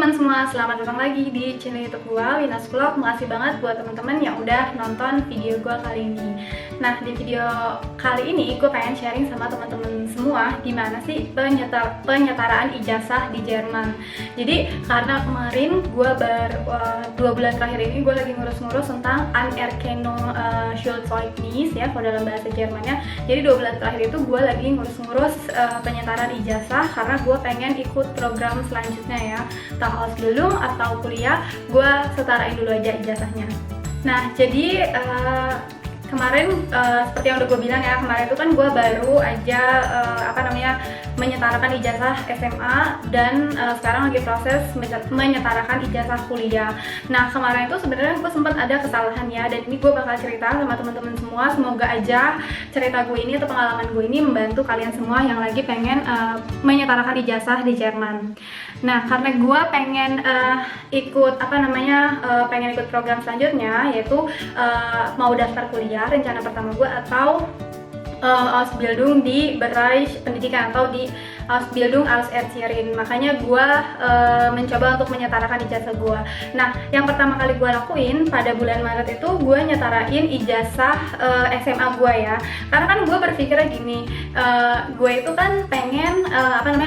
teman-teman semua, selamat datang lagi di channel YouTube gua, Winas Vlog. Makasih banget buat teman-teman yang udah nonton video gua kali ini. Nah, di video kali ini gue pengen sharing sama teman-teman semua gimana sih penyetaraan ijazah di Jerman. Jadi karena kemarin gue 2 bulan terakhir ini gue lagi ngurus-ngurus tentang Anerkennung Schulzeugnis ya, kalau dalam bahasa Jermannya. Jadi 2 bulan terakhir itu gue lagi ngurus-ngurus penyetaraan ijazah karena gue pengen ikut program selanjutnya ya, entah Ausbildung atau kuliah. Gue setarain dulu aja ijazahnya. Nah, jadi kemarin seperti yang udah gue bilang ya, kemarin itu kan gue baru aja menyetarakan ijazah SMA dan sekarang lagi proses menyetarakan ijazah kuliah. Nah, kemarin itu sebenarnya gue sempat ada kesalahan ya, dan ini gue bakal cerita sama teman-teman semua. Semoga aja cerita gue ini atau pengalaman gue ini membantu kalian semua yang lagi pengen menyetarakan ijazah di Jerman. Nah, karena gue pengen pengen ikut program selanjutnya, yaitu mau daftar kuliah, rencana pertama gue, atau Ausbildung di Bereich pendidikan atau di Ausbildung als Erzieherin. Makanya gue mencoba untuk menyetarakan ijazah gue. Nah, yang pertama kali gue lakuin pada bulan Maret itu gue nyetarain ijazah SMA gue ya. Karena kan gue berpikirnya gini, gue itu kan pengen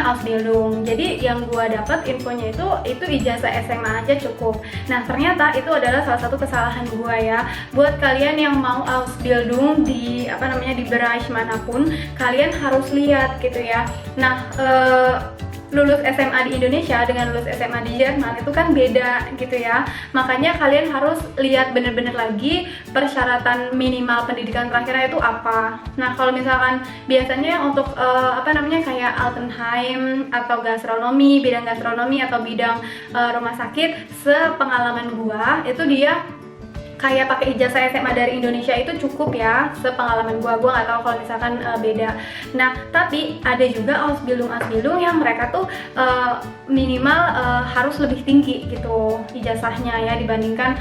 Ausbildung. Jadi yang gue dapat infonya itu ijazah SMA aja cukup. Nah, ternyata itu adalah salah satu kesalahan gue ya. Buat kalian yang mau Ausbildung di di Bereich manapun, kalian harus lihat gitu ya. Nah, lulus SMA di Indonesia dengan lulus SMA di Jerman itu kan beda gitu ya. Makanya kalian harus lihat bener-bener lagi persyaratan minimal pendidikan terakhirnya itu apa. Nah, kalau misalkan biasanya untuk kayak Altenheim atau gastronomi, bidang gastronomi atau bidang rumah sakit, sepengalaman gua itu dia kayak pakai ijazah SMA dari Indonesia itu cukup ya, sepengalaman gua nggak tahu kalau misalkan beda. Nah, tapi ada juga Ausbildung yang mereka tuh minimal harus lebih tinggi gitu ijazahnya ya, dibandingkan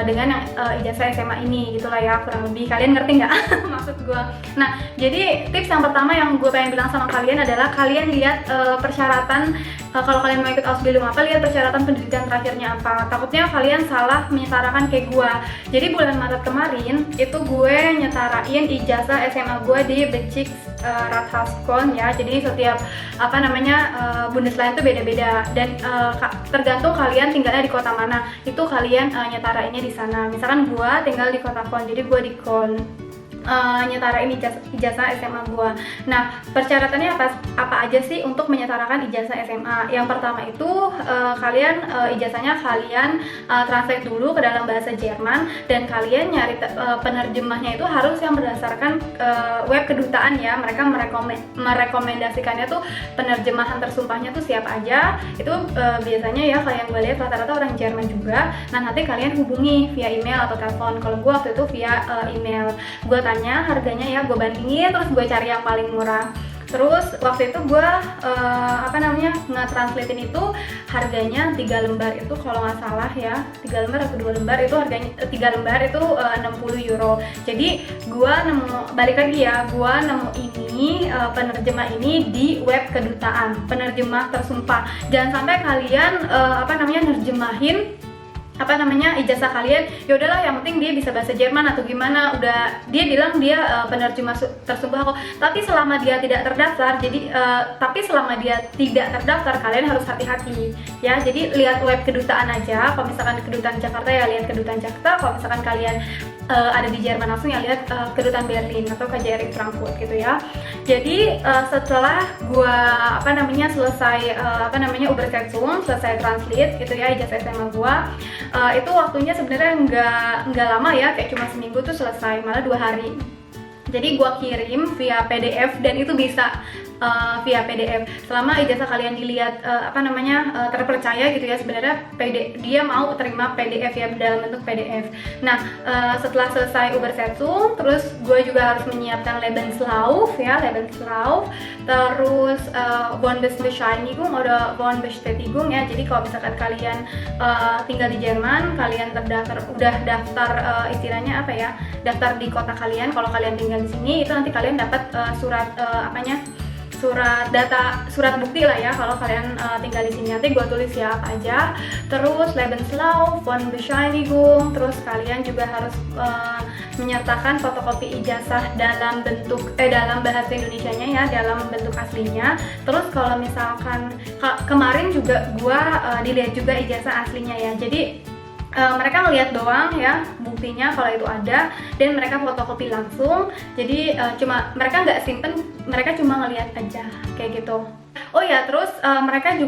dengan yang ijazah SMA ini gitulah ya, kurang lebih. Kalian ngerti nggak maksud gua? Nah, jadi tips yang pertama yang gue pengen bilang sama kalian adalah kalian lihat persyaratan. Kalau kalian mau ikut Ausbildung lihat persyaratan pendidikan terakhirnya apa. Takutnya kalian salah menyetarakan kayak gue. Jadi bulan Maret kemarin itu gue nyetarain ijazah SMA gue di Bezirk Rathaskon ya. Jadi setiap Bundesland itu beda-beda, dan tergantung kalian tinggalnya di kota mana, itu kalian nyetarainnya di sana. Misalkan gue tinggal di kota Köln, jadi gue di Köln nyetarain ijazah SMA gue. Nah, persyaratannya apa aja sih untuk menyetarakan ijazah SMA? Yang pertama itu kalian ijazahnya kalian translate dulu ke dalam bahasa Jerman, dan kalian nyari penerjemahnya itu harus yang berdasarkan web kedutaan ya. Mereka merekomendasikannya tuh penerjemahan tersumpahnya tuh siapa aja. Itu biasanya ya, kayak gue lihat rata-rata orang Jerman juga. Nah, nanti kalian hubungi via email atau telepon. Kalau gue waktu itu via email. Gue tanya harganya ya, gue bandingin, terus gue cari yang paling murah. Terus waktu itu gue nge-translatein itu harganya 3 lembar itu kalau nggak salah ya, 3 lembar atau 2 lembar itu harganya 3 lembar itu 60 euro. Jadi gue balik lagi ya, gue nemu ini penerjemah ini di web kedutaan, penerjemah tersumpah. Jangan sampai kalian nerjemahin ijazah kalian, ya udahlah yang penting dia bisa bahasa Jerman atau gimana, udah dia bilang dia penerjemah tersumpah kok. Tapi selama dia tidak terdaftar, kalian harus hati-hati ya. Jadi lihat web kedutaan aja. Kalau misalkan kedutaan Jakarta ya lihat kedutaan Jakarta. Kalau misalkan kalian ada di Jerman langsung ya lihat kedutaan Berlin atau KJRI Frankfurt gitu ya. Jadi setelah gua selesai Übersetzung, selesai translate gitu ya ijazah SMA gua, itu waktunya sebenarnya nggak lama ya, kayak cuma seminggu tuh selesai, malah 2 hari. Jadi gua kirim via PDF, dan itu bisa via PDF. Selama ijazah kalian dilihat terpercaya gitu ya, sebenarnya dia mau terima PDF ya, dalam bentuk PDF. Nah, setelah selesai Übersetzung, terus gue juga harus menyiapkan Lebenslauf, terus Wohnbescheinigung atau Wohnbestätigung ya. Jadi kalau misalkan kalian tinggal di Jerman, kalian udah daftar istilahnya daftar di kota kalian. Kalau kalian tinggal di sini, itu nanti kalian dapat surat surat bukti lah ya kalau kalian tinggal di sini. Nanti gue tulis ya apa aja. Terus Lebenslauf von Bescheinigung, terus kalian juga harus menyertakan fotokopi ijazah dalam bahasa Indonesianya ya, dalam bentuk aslinya. Terus kalau misalkan kemarin juga gue dilihat juga ijazah aslinya ya. Jadi mereka ngeliat doang ya buktinya kalau itu ada, dan mereka fotokopi langsung. Jadi mereka nggak simpen, mereka cuma ngeliat aja kayak gitu. Oh ya, terus mereka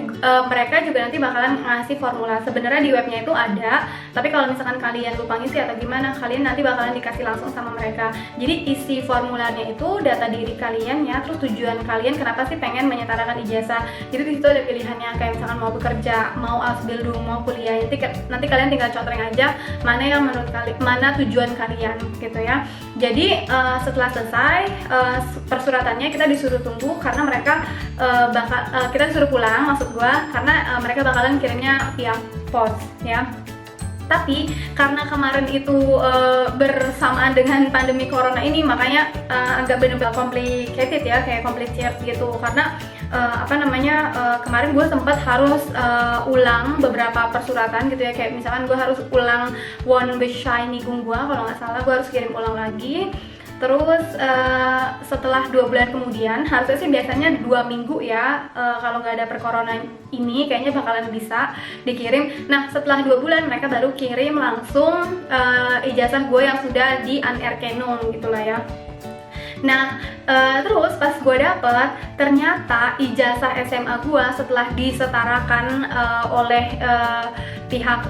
juga nanti bakalan ngasih formula. Sebenarnya di webnya itu ada, tapi kalau misalkan kalian lupa ngisi atau gimana, kalian nanti bakalan dikasih langsung sama mereka. Jadi isi formularnya itu data diri kalian ya, terus tujuan kalian kenapa sih pengen menyetarakan ijazah. Jadi di situ ada pilihannya, kayak misalkan mau bekerja, mau Ausbildung, mau kuliah. Nanti kalian tinggal cotreng aja mana yang menurut kalian, mana tujuan kalian gitu ya. Jadi setelah selesai persuratannya, kita disuruh tunggu karena mereka kita disuruh pulang, maksud gua, karena mereka bakalan kirimnya via pos ya. Tapi karena kemarin itu bersamaan dengan pandemi corona ini, makanya agak bener-bener complicated ya, kayak complicated gitu. Karena kemarin gue sempat harus ulang beberapa persuratan gitu ya, kayak misalkan gue harus ulang von Bescheinigung gue, kalau nggak salah gue harus kirim ulang lagi. Terus setelah 2 bulan kemudian, harusnya sih biasanya 2 minggu ya, kalau nggak ada per-corona ini kayaknya bakalan bisa dikirim. Nah setelah 2 bulan mereka baru kirim langsung ijazah gue yang sudah di Anerkennung gitu lah ya. Nah terus pas gue dapet, ternyata ijazah SMA gue setelah disetarakan oleh pihak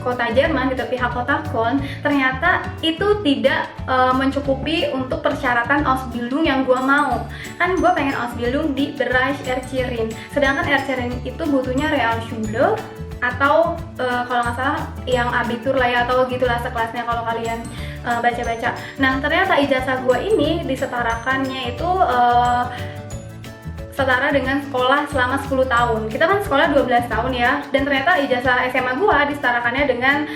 kota Jerman gitu, pihak kota Köln, ternyata itu tidak mencukupi untuk persyaratan Ausbildung yang gue mau. Kan gue pengen Ausbildung di Bereich Erzieherin, sedangkan Erzieherin itu butuhnya Realschule atau kalau nggak salah yang abitur lah ya, atau gitulah sekelasnya kalau kalian baca-baca. Nah ternyata ijazah gue ini disetarakannya itu setara dengan sekolah selama 10 tahun. Kita kan sekolah 12 tahun ya, dan ternyata ijazah SMA gua disetarakannya dengan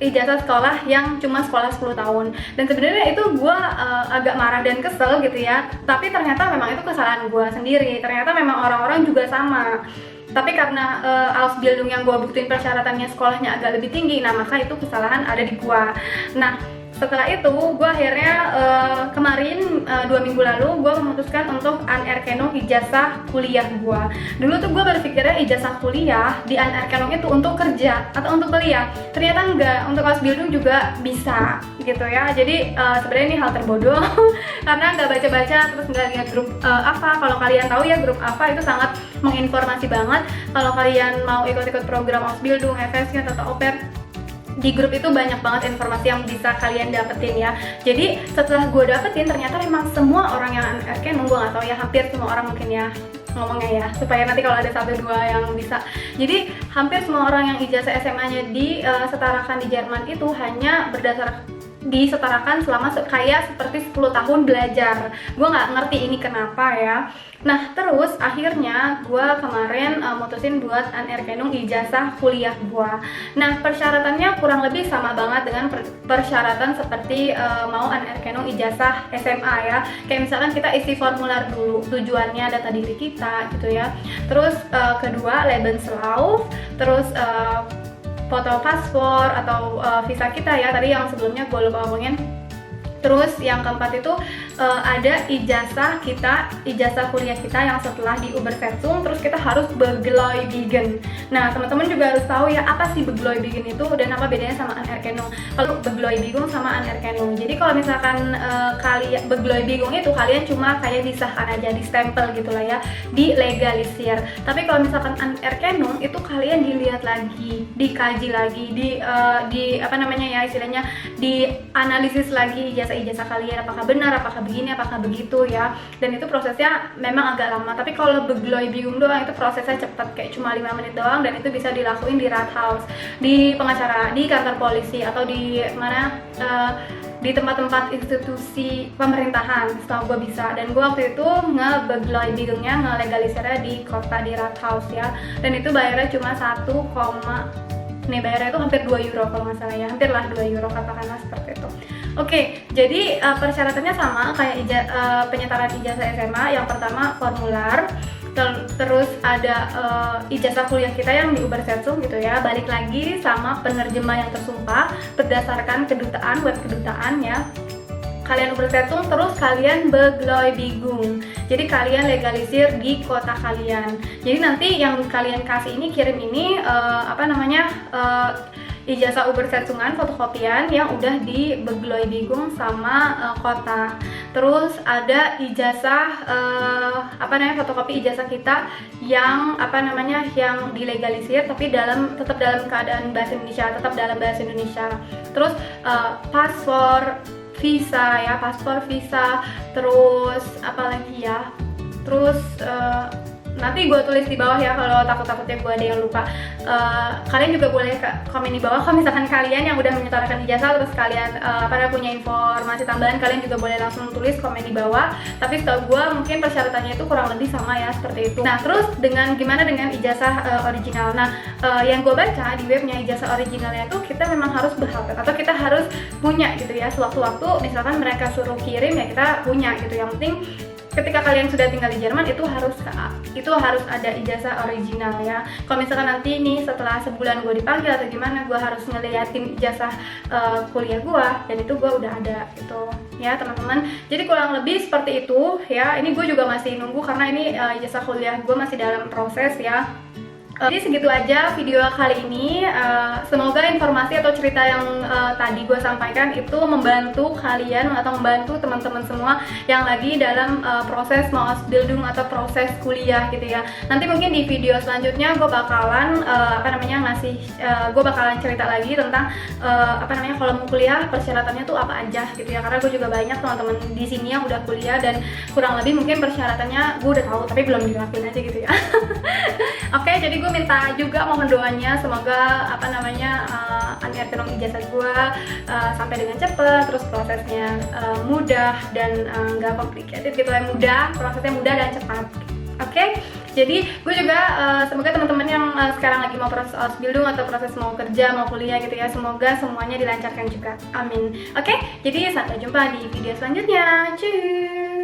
ijazah sekolah yang cuma sekolah 10 tahun. Dan sebenarnya itu gua agak marah dan kesel gitu ya, tapi ternyata memang itu kesalahan gua sendiri. Ternyata memang orang-orang juga sama. Tapi karena Ausbildung yang gua buktiin persyaratannya sekolahnya agak lebih tinggi, nah maka itu kesalahan ada di gua. Nah setelah itu gue akhirnya kemarin 2 minggu lalu gue memutuskan untuk Anerkennung ijazah kuliah gue. Dulu tuh gue berpikirnya ijazah kuliah di Anerkennung itu untuk kerja atau untuk kuliah. Ternyata enggak, untuk Ausbildung juga bisa gitu ya. Jadi sebenarnya ini hal terbodoh karena nggak baca-baca, terus nggak lihat grup apa. Kalau kalian tahu ya grup apa itu sangat menginformasi banget. Kalau kalian mau ikut-ikut program Ausbildung, FSK atau au pair, di grup itu banyak banget informasi yang bisa kalian dapetin ya. Jadi setelah gue dapetin, ternyata memang semua orang yang Anerkennung, gue nggak tahu ya, hampir semua orang mungkin ya ngomongnya ya, supaya nanti kalau ada 1-2 yang bisa. Jadi hampir semua orang yang ijazah SMA-nya disetarakan di Jerman itu hanya disetarakan selama kayak seperti 10 tahun belajar. Gue nggak ngerti ini kenapa ya. Nah terus akhirnya gue kemarin mutusin buat Anerkennung ijazah kuliah gue. Nah persyaratannya kurang lebih sama banget dengan persyaratan seperti mau Anerkennung ijazah SMA ya. Kayak misalkan kita isi formular dulu, tujuannya, data diri kita gitu ya. Terus kedua Lebenslauf, terus foto paspor atau visa kita ya, tadi yang sebelumnya gue lupa ngomongin. Terus yang keempat itu ada ijazah kuliah kita yang setelah di Obersetzung, terus kita harus Begläubigen. Nah teman-teman juga harus tahu ya apa sih Begläubigen itu dan apa bedanya sama Anerkennung. Kalau Begläubigung sama Anerkennung, jadi kalau misalkan kalian Begläubigung itu kalian cuma kayak disahkan aja, di stempel gitulah ya, dilegalisir. Tapi kalau misalkan Anerkennung itu kalian dilihat lagi, dikaji lagi, di apa namanya ya istilahnya, dianalisis lagi ijazah kalian apakah benar, apakah begini, apakah begitu ya. Dan itu prosesnya memang agak lama. Tapi kalau Begläubigung doang itu prosesnya cepat, kayak cuma 5 menit doang, dan itu bisa dilakuin di Rathaus, di pengacara, di kantor polisi, atau di mana di tempat-tempat institusi pemerintahan. Setahu gue bisa. Dan gue waktu itu nge-Begläubigungnya, ngelegalisirnya di kota, di Rathaus ya. Dan itu bayarnya cuma bayarnya itu hampir 2 euro kalau nggak salah ya, hampir lah 2 euro katakanlah seperti itu. Oke, jadi persyaratannya sama kayak penyetaraan ijazah SMA. Yang pertama formular, terus ada ijazah kuliah kita yang di Ubersetzung gitu ya. Balik lagi sama penerjemah yang tersumpah berdasarkan kedutaan, web kedutaan ya. Kalian Ubersetzung, terus kalian Begläubigung. Jadi kalian legalisir di kota kalian. Jadi nanti yang kalian kasih ini, kirim ini ijazah Ubersetzungan fotokopian yang udah di Begläubigung sama kota. Terus ada ijazah fotokopi ijazah kita yang yang dilegalisir tapi tetap dalam keadaan bahasa Indonesia, tetap dalam bahasa Indonesia. Terus paspor, visa, terus apa lagi ya? Terus nanti gue tulis di bawah ya kalau takut-takutnya gue ada yang lupa. Kalian juga boleh komen di bawah kalau misalkan kalian yang udah menyetarakan ijazah terus kalian punya informasi tambahan, kalian juga boleh langsung tulis komen di bawah. Tapi setahu gue mungkin persyaratannya itu kurang lebih sama ya, seperti itu. Nah terus gimana dengan ijazah original? Nah yang gue baca di webnya, ijazah originalnya tuh kita memang harus berhak atau kita harus punya gitu ya. Sewaktu-waktu misalkan mereka suruh kirim ya kita punya gitu. Yang penting ketika kalian sudah tinggal di Jerman itu harus ada ijazah original ya. Kalau misalkan nanti nih setelah sebulan gue dipanggil atau gimana, gue harus ngeliatin ijazah kuliah gue, dan itu gue udah ada gitu ya teman-teman. Jadi kurang lebih seperti itu ya. Ini gue juga masih nunggu karena ini ijazah kuliah gue masih dalam proses ya. Jadi segitu aja video kali ini. Semoga informasi atau cerita yang tadi gue sampaikan itu membantu kalian atau membantu teman-teman semua yang lagi dalam proses mau Ausbildung atau proses kuliah gitu ya. Nanti mungkin di video selanjutnya gue bakalan gue bakalan cerita lagi tentang kalau mau kuliah persyaratannya tuh apa aja gitu ya. Karena gue juga banyak teman-teman di sini yang udah kuliah dan kurang lebih mungkin persyaratannya gue udah tahu tapi belum dilakuin aja gitu ya. Oke, jadi gue minta juga mohon doanya semoga anerkenung ijazah gue sampai dengan cepet, terus prosesnya mudah dan nggak complicated gitu ya, prosesnya mudah dan cepat. Oke, jadi gue juga semoga teman-teman yang sekarang lagi mau proses Ausbildung atau proses mau kerja, mau kuliah gitu ya, semoga semuanya dilancarkan juga. Amin. Oke, jadi sampai jumpa di video selanjutnya. Cuy.